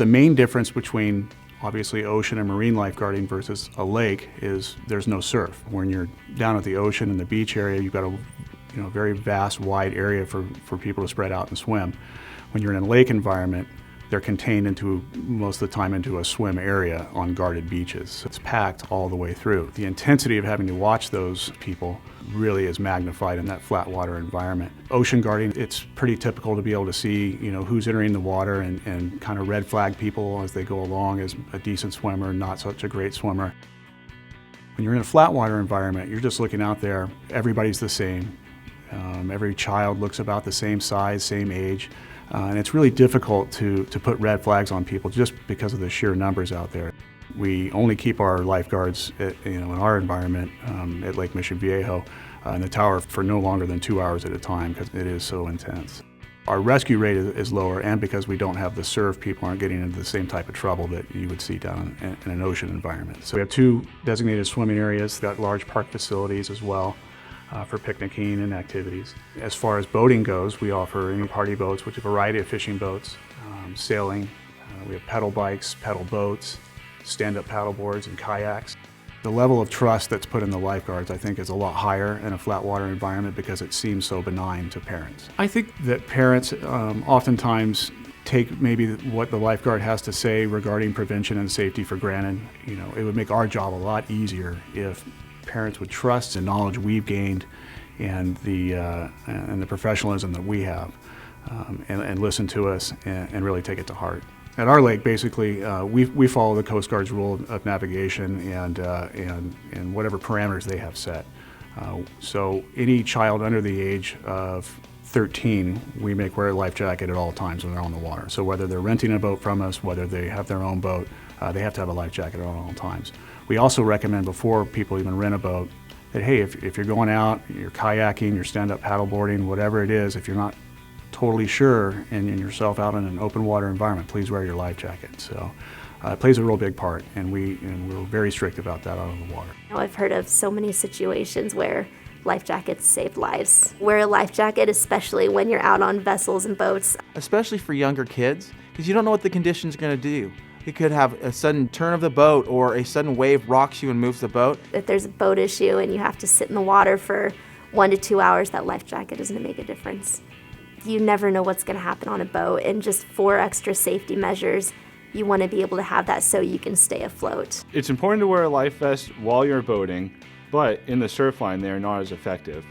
The main difference between obviously ocean and marine lifeguarding versus a lake is there's no surf. When you're down at the ocean and the beach area, you've got a very vast, wide area for people to spread out and swim. When you're in a lake environment, they're contained into, most of the time, into a swim area on guarded beaches. So it's packed all the way through. The intensity of having to watch those people really is magnified in that flat water environment. Ocean guarding, it's pretty typical to be able to see, who's entering the water and kind of red flag people as they go along as a decent swimmer, not such a great swimmer. When you're in a flat water environment, you're just looking out there, everybody's the same. Every child looks about the same size, same age. And it's really difficult to put red flags on people just because of the sheer numbers out there. We only keep our lifeguards in our environment at Lake Mission Viejo in the tower for no longer than 2 hours at a time because it is so intense. Our rescue rate is lower, and because we don't have the surf, people aren't getting into the same type of trouble that you would see down in an ocean environment. So we have 2 designated swimming areas, got large park facilities as well. For picnicking and activities. As far as boating goes, we offer any party boats, which is a variety of fishing boats, sailing. We have pedal bikes, pedal boats, stand-up paddle boards, and kayaks. The level of trust that's put in the lifeguards, I think, is a lot higher in a flat water environment because it seems so benign to parents. I think that parents oftentimes take maybe what the lifeguard has to say regarding prevention and safety for granted. It would make our job a lot easier if parents would trust the knowledge we've gained and the professionalism that we have and listen to us and really take it to heart. At our lake, basically, we follow the Coast Guard's rule of navigation and whatever parameters they have set. So any child under the age of 13, we make wear a life jacket at all times when they're on the water. So whether they're renting a boat from us, whether they have their own boat, they have to have a life jacket at all times. We also recommend before people even rent a boat that, hey, if you're going out, you're kayaking, you're stand-up paddleboarding, whatever it is, if you're not totally sure in yourself out in an open water environment, please wear your life jacket. So it plays a real big part, and we're very strict about that out on the water. I've heard of so many situations where life jackets save lives. Wear a life jacket, especially when you're out on vessels and boats. Especially for younger kids, because you don't know what the conditions are going to do. You could have a sudden turn of the boat or a sudden wave rocks you and moves the boat. If there's a boat issue and you have to sit in the water for 1 to 2 hours, that life jacket is going to make a difference. You never know what's going to happen on a boat, and just for extra safety measures, you want to be able to have that so you can stay afloat. It's important to wear a life vest while you're boating, but in the surf line, they're not as effective.